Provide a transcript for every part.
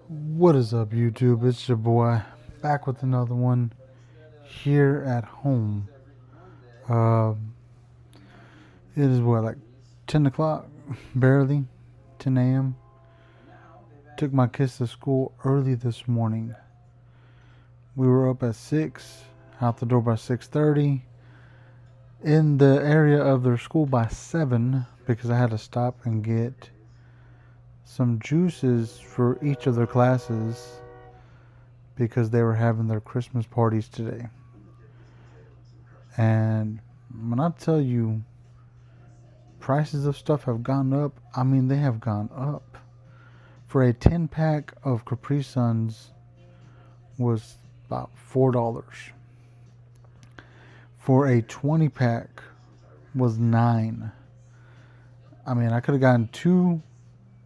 What is up, YouTube? It's your boy back with another one here at home. Uh, it is like 10 o'clock, barely 10 a.m. Took my kids to school early this morning. We were up at 6, out the door by 6:30, in the area of their school by 7 because I had to stop and get some juices for each of their classes because they were having their Christmas parties today. And when I tell you prices of stuff have gone up, I mean they have gone up. For a 10 pack of Capri Suns was about $4. For a 20 pack was $9. I mean, I could have gotten two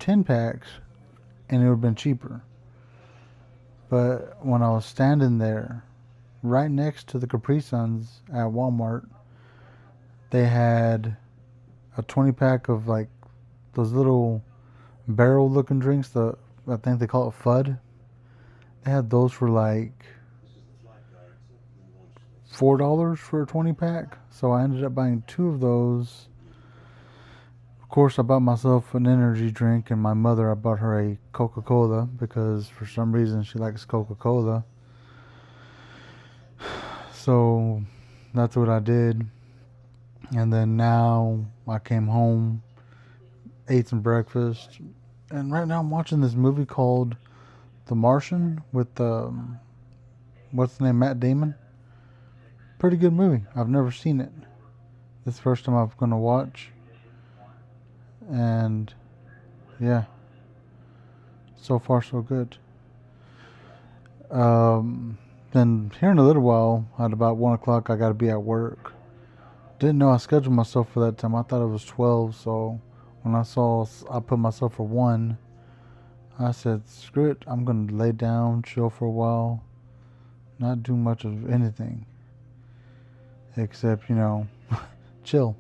10 packs and it would have been cheaper. But when I was standing there right next to the Capri Suns at Walmart, they had a 20 pack of like those little barrel looking drinks. I think they call it FUD. They had those for like $4 for a 20 pack. So I ended up buying two of those. Of course, I bought myself an energy drink, and my mother, I bought her a Coca-Cola because for some reason she likes Coca-Cola. So that's what I did. And then now I came home, ate some breakfast, and right now I'm watching this movie called The Martian with what's the name, Matt Damon. Pretty good movie. I've never seen it. This is the first time I'm gonna watch, and yeah, so far so good. Then here in a little while, at about 1 o'clock, I gotta be at work. Didn't know I scheduled myself for that time. I thought it was 12, so when I saw I put myself for 1, I said, screw it, I'm going to lay down, chill for a while, not do much of anything except, chill.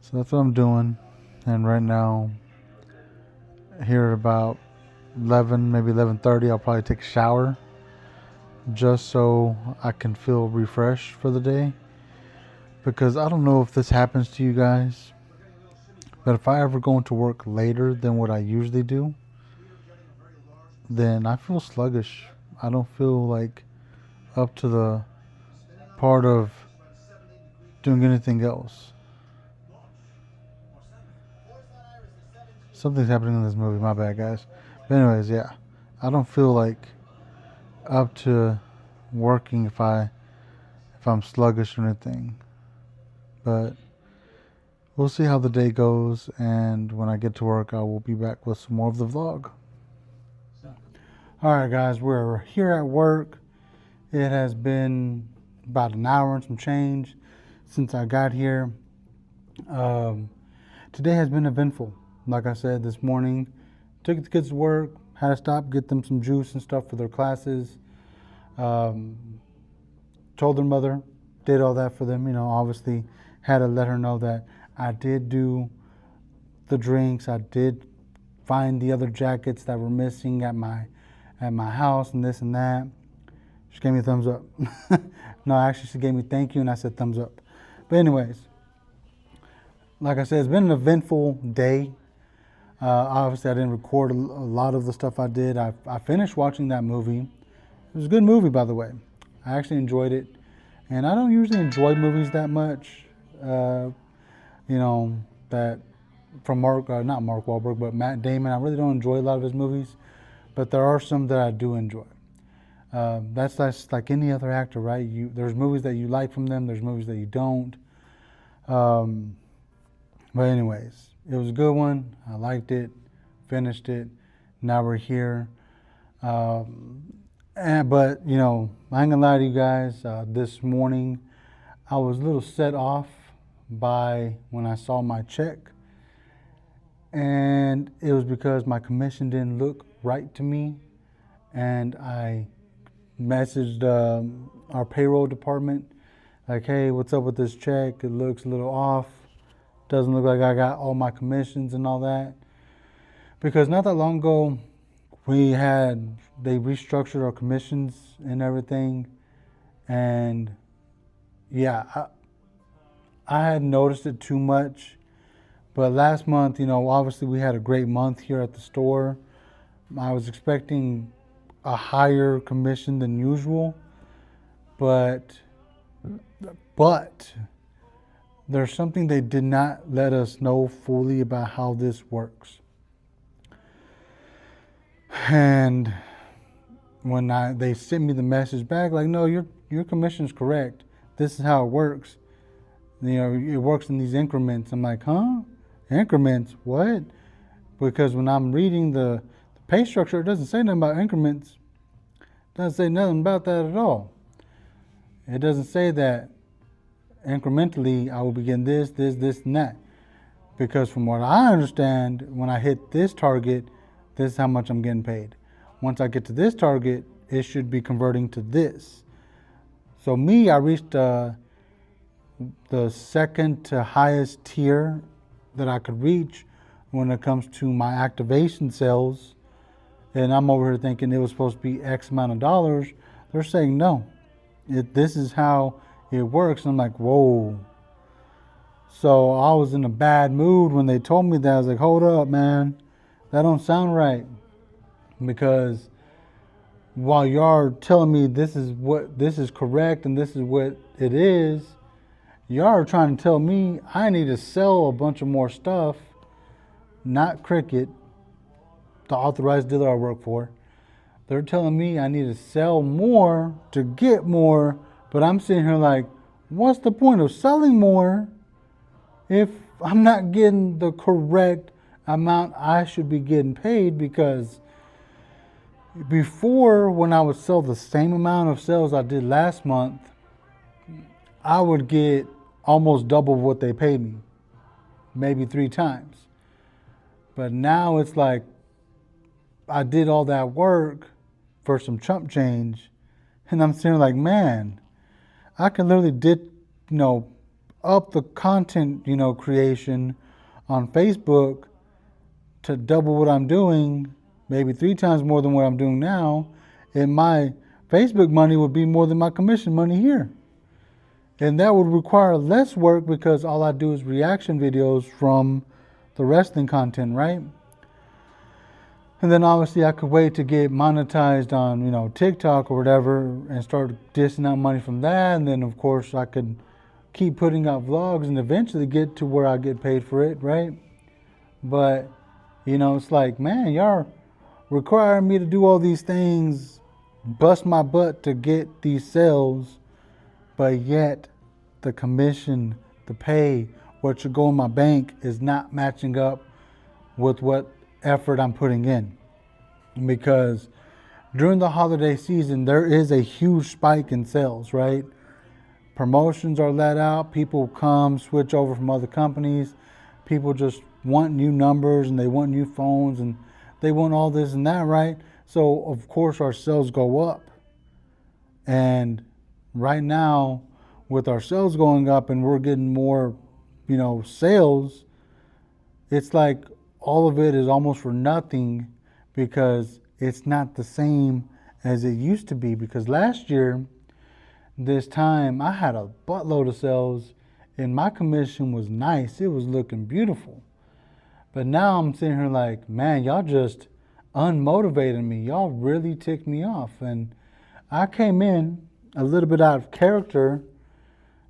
So that's what I'm doing. And right now, here at about 11, maybe 11:30, I'll probably take a shower just so I can feel refreshed for the day. Because I don't know if this happens to you guys, but if I ever go into work later than what I usually do, then I feel sluggish. I don't feel like up to the part of doing anything else. Something's happening in this movie, my bad, guys. But anyways, yeah, I don't feel like up to working if I'm sluggish or anything. But we'll see how the day goes, and when I get to work, I will be back with some more of the vlog. Alright guys, we're here at work. It has been about an hour and some change since I got here. Today has been eventful. Like I said, this morning, took the kids to work, had to stop, get them some juice and stuff for their classes. Told their mother, did all that for them. Obviously had to let her know that I did do the drinks. I did find the other jackets that were missing at my house and this and that. She gave me a thumbs up. No, actually she gave me thank you and I said thumbs up. But anyways, like I said, it's been an eventful day. Obviously I didn't record a lot of the stuff I did. I finished watching that movie. It was a good movie, by the way. I actually enjoyed it. And I don't usually enjoy movies that much. That from not Mark Wahlberg, but Matt Damon. I really don't enjoy a lot of his movies, but there are some that I do enjoy. That's like any other actor, right? There's movies that you like from them. There's movies that you don't. But anyways, it was a good one. I liked it. Finished it. Now we're here. But I ain't gonna lie to you guys. This morning, I was a little set off by when I saw my check, and it was because my commission didn't look right to me, and I messaged our payroll department like, hey, what's up with this check? It looks a little off. Doesn't look like I got all my commissions and all that. Because not that long ago, they restructured our commissions and everything. And yeah, I hadn't noticed it too much. But last month, obviously we had a great month here at the store. I was expecting a higher commission than usual, but there's something they did not let us know fully about how this works. And when they sent me the message back, like, no, your commission's correct. This is how it works. It works in these increments. I'm like, huh? Increments? What? Because when I'm reading the pay structure, it doesn't say nothing about increments. It doesn't say nothing about that at all. It doesn't say that incrementally I will be getting this, and that. Because from what I understand, when I hit this target, this is how much I'm getting paid. Once I get to this target, it should be converting to this. So I reached the second to highest tier that I could reach when it comes to my activation sales. And I'm over here thinking it was supposed to be X amount of dollars. They're saying no. This is how it works. And I'm like, whoa. So I was in a bad mood when they told me that. I was like, hold up, man. That don't sound right. Because while y'all telling me this is correct and this is what it is, y'all are trying to tell me I need to sell a bunch of more stuff, not Cricket, the authorized dealer I work for. They're telling me I need to sell more to get more, but I'm sitting here like, what's the point of selling more if I'm not getting the correct amount I should be getting paid? Because before, when I would sell the same amount of sales I did last month, I would get almost double what they paid me, maybe 3 times. But now it's like I did all that work for some chump change, and I'm sitting like, man, I can literally up the content, creation on Facebook to double what I'm doing, maybe 3 times more than what I'm doing now, and my Facebook money would be more than my commission money here. And that would require less work because all I do is reaction videos from the wrestling content, right? And then obviously I could wait to get monetized on, TikTok or whatever and start dishing out money from that. And then of course I could keep putting out vlogs and eventually get to where I get paid for it, right? But, it's like, man, y'all requiring me to do all these things, bust my butt to get these sales, but yet the commission, the pay, what should go in my bank is not matching up with what effort I'm putting in. Because during the holiday season, there is a huge spike in sales, right? Promotions are let out. People come, switch over from other companies. People just want new numbers and they want new phones and they want all this and that, right? So, of course, our sales go up. And right now, with our sales going up and we're getting more, sales, it's like all of it is almost for nothing because it's not the same as it used to be. Because last year, this time, I had a buttload of sales and my commission was nice. It was looking beautiful. But now I'm sitting here like, man, y'all just unmotivated me. Y'all really ticked me off. And I came in a little bit out of character,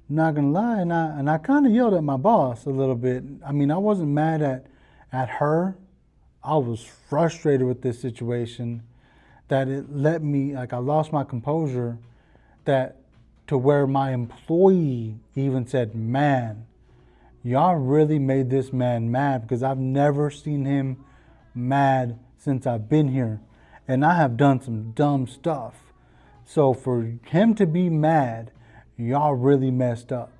not gonna lie, and I kind of yelled at my boss a little bit. I mean, I wasn't mad at her. I was frustrated with this situation that it let me, like I lost my composure, that to where my employee even said, man, y'all really made this man mad because I've never seen him mad since I've been here. And I have done some dumb stuff. So for him to be mad, y'all really messed up.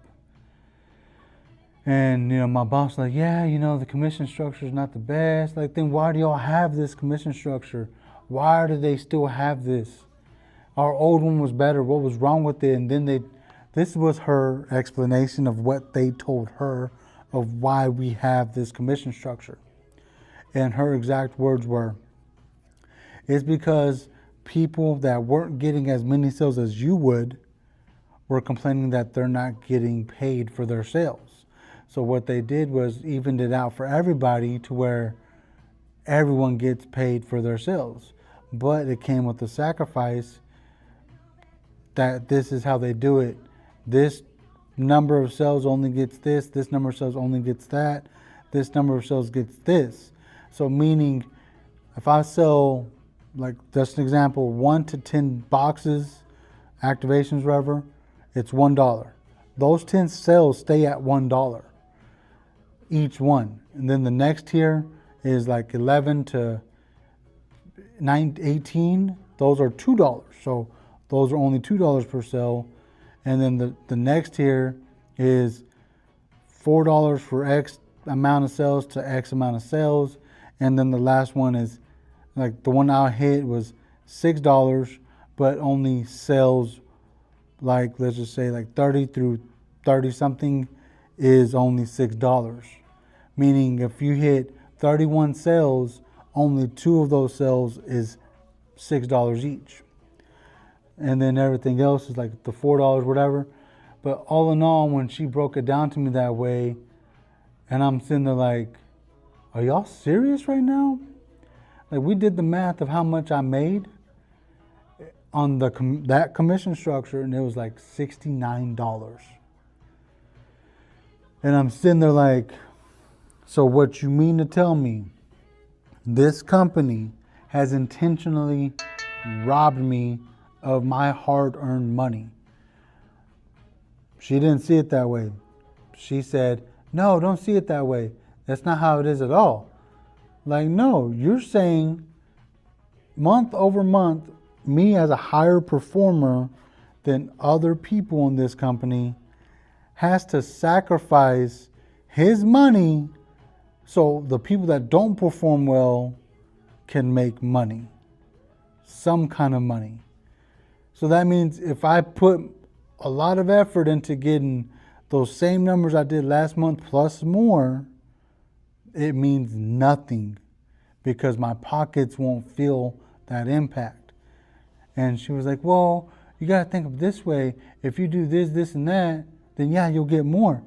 And, my boss like, yeah, the commission structure is not the best. Like, then why do y'all have this commission structure? Why do they still have this? Our old one was better. What was wrong with it? And then this was her explanation of what they told her of why we have this commission structure. And her exact words were, It's because people that weren't getting as many sales as you would were complaining that they're not getting paid for their sales. So what they did was evened it out for everybody to where everyone gets paid for their sales. But it came with the sacrifice that this is how they do it. This number of sales only gets this number of sales only gets that, this number of sales gets this. So meaning if I sell, like just an example, 1 to 10 boxes, activations, whatever, it's $1. Those 10 sales stay at $1 each one. And then the next tier is like 11 to 18. Those are $2. So those are only $2 per sale. And then the next tier is $4 for X amount of sales to X amount of sales. And then the last one is, like the one I hit was $6, but only sells, like let's just say like 30 through 30 something is only $6. Meaning if you hit 31 sales, only 2 of those sales is $6 each. And then everything else is like the $4, whatever. But all in all, when she broke it down to me that way, and I'm sitting there like, are y'all serious right now? Like, we did the math of how much I made on that commission structure, and it was like $69. And I'm sitting there like, so what you mean to tell me this company has intentionally robbed me of my hard-earned money? She didn't see it that way. She said, no, don't see it that way. That's not how it is at all. Like, no, you're saying month over month, me as a higher performer than other people in this company has to sacrifice his money so the people that don't perform well can make money, some kind of money. So that means if I put a lot of effort into getting those same numbers I did last month plus more, it means nothing because my pockets won't feel that impact. And she was like, well, you got to think of it this way. If you do this, this, and that, then yeah, you'll get more.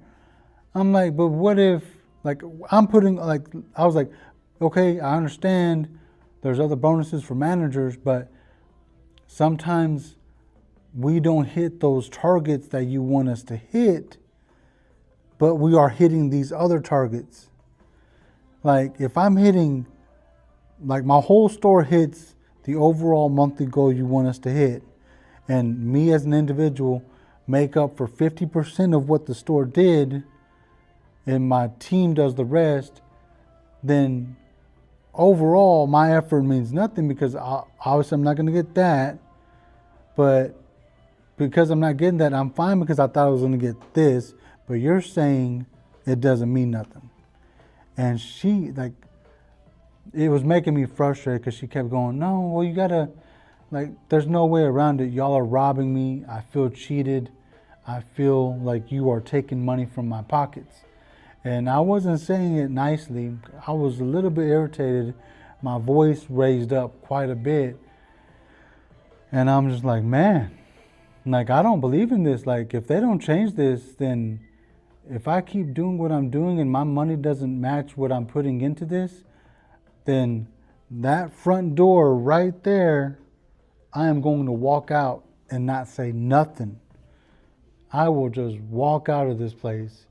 I'm like, but what if, like, I was like, okay, I understand there's other bonuses for managers, but sometimes we don't hit those targets that you want us to hit, but we are hitting these other targets. Like, if I'm hitting, like, my whole store hits the overall monthly goal you want us to hit, and me as an individual make up for 50% of what the store did, and my team does the rest, then overall my effort means nothing because obviously I'm not going to get that. But because I'm not getting that, I'm fine because I thought I was going to get this. But you're saying it doesn't mean nothing. And she, like, it was making me frustrated because she kept going, no, well, you got to, like, there's no way around it. Y'all are robbing me. I feel cheated. I feel like you are taking money from my pockets. And I wasn't saying it nicely. I was a little bit irritated. My voice raised up quite a bit. And I'm just like, man, like, I don't believe in this. Like, if they don't change this, then if I keep doing what I'm doing and my money doesn't match what I'm putting into this, then that front door right there, I am going to walk out and not say nothing. I will just walk out of this place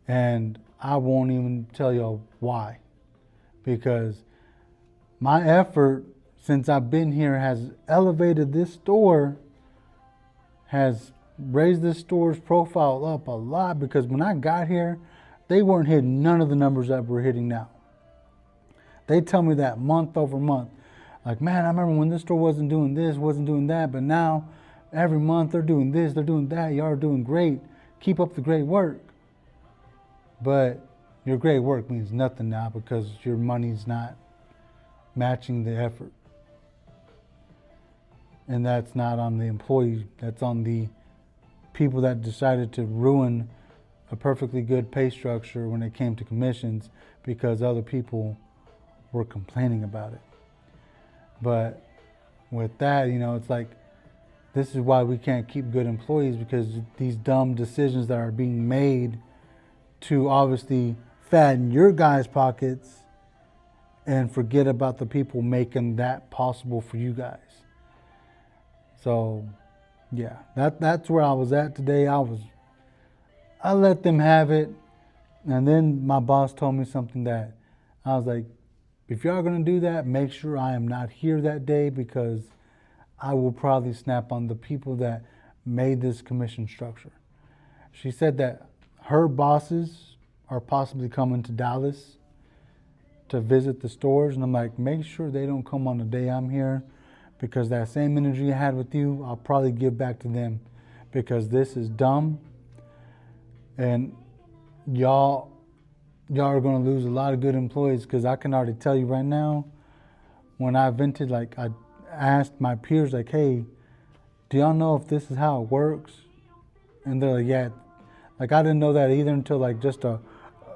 and I won't even tell y'all why. Because my effort since I've been here has elevated this store, has raised this store's profile up a lot, because when I got here, they weren't hitting none of the numbers that we're hitting now. They tell me that month over month. Like, man, I remember when this store wasn't doing this, wasn't doing that, but now every month they're doing this, they're doing that. Y'all are doing great. Keep up the great work. But your great work means nothing now because your money's not matching the effort. And that's not on the employee, that's on the people that decided to ruin a perfectly good pay structure when it came to commissions because other people were complaining about it. But with that, you know, it's like, this is why we can't keep good employees, because these dumb decisions that are being made to obviously fatten your guys' pockets and forget about the people making that possible for you guys. So, yeah, that's where I was at today. I let them have it, and then my boss told me something that I was like, if y'all gonna do that, make sure I am not here that day, because I will probably snap on the people that made this commission structure. She said that her bosses are possibly coming to Dallas to visit the stores, and I'm like, make sure they don't come on the day I'm here, because that same energy I had with you, I'll probably give back to them, because this is dumb, and y'all are gonna lose a lot of good employees, because I can already tell you right now, when I vented, like I asked my peers, like, hey, do y'all know if this is how it works? And they're like, yeah. Like, I didn't know that either until like just a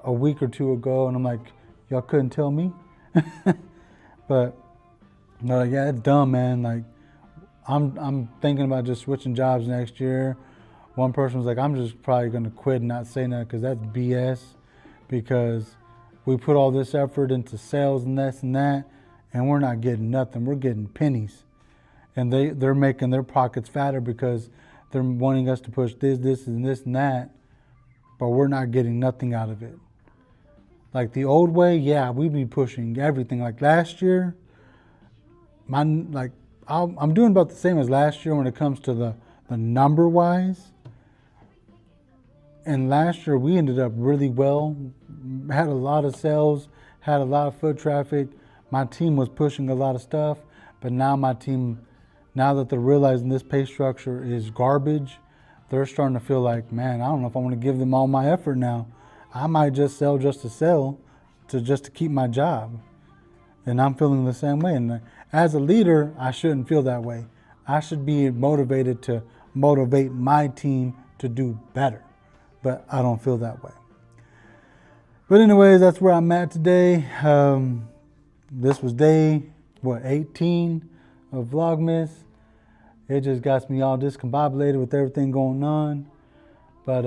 week or two ago, and I'm like, y'all couldn't tell me? But they're like, yeah, it's dumb, man. Like, I'm thinking about just switching jobs next year. One person was like, I'm just probably gonna quit and not say nothing, because that's BS, because we put all this effort into sales and this and that, and we're not getting nothing. We're getting pennies. And they're making their pockets fatter, because they're wanting us to push this, and this and that, but we're not getting nothing out of it. Like the old way, yeah, we'd be pushing everything. Like last year, I'm doing about the same as last year when it comes to the number wise. And last year we ended up really well, had a lot of sales, had a lot of foot traffic. My team was pushing a lot of stuff, but now my team, now that they're realizing this pay structure is garbage, they're starting to feel like, man, I don't know if I want to give them all my effort now. I might just sell just to sell, just to keep my job. And I'm feeling the same way. And as a leader, I shouldn't feel that way. I should be motivated to motivate my team to do better. But I don't feel that way. But anyways, that's where I'm at today. This was day, 18 of Vlogmas. It just got me all discombobulated with everything going on. But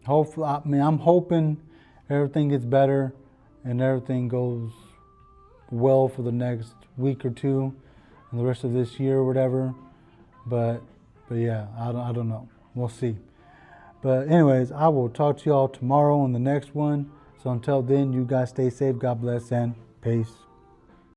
hopefully, I'm hoping everything gets better and everything goes well for the next week or two and the rest of this year or whatever. But yeah, I don't know. We'll see. But anyways, I will talk to y'all tomorrow on the next one. So until then, you guys stay safe. God bless and peace.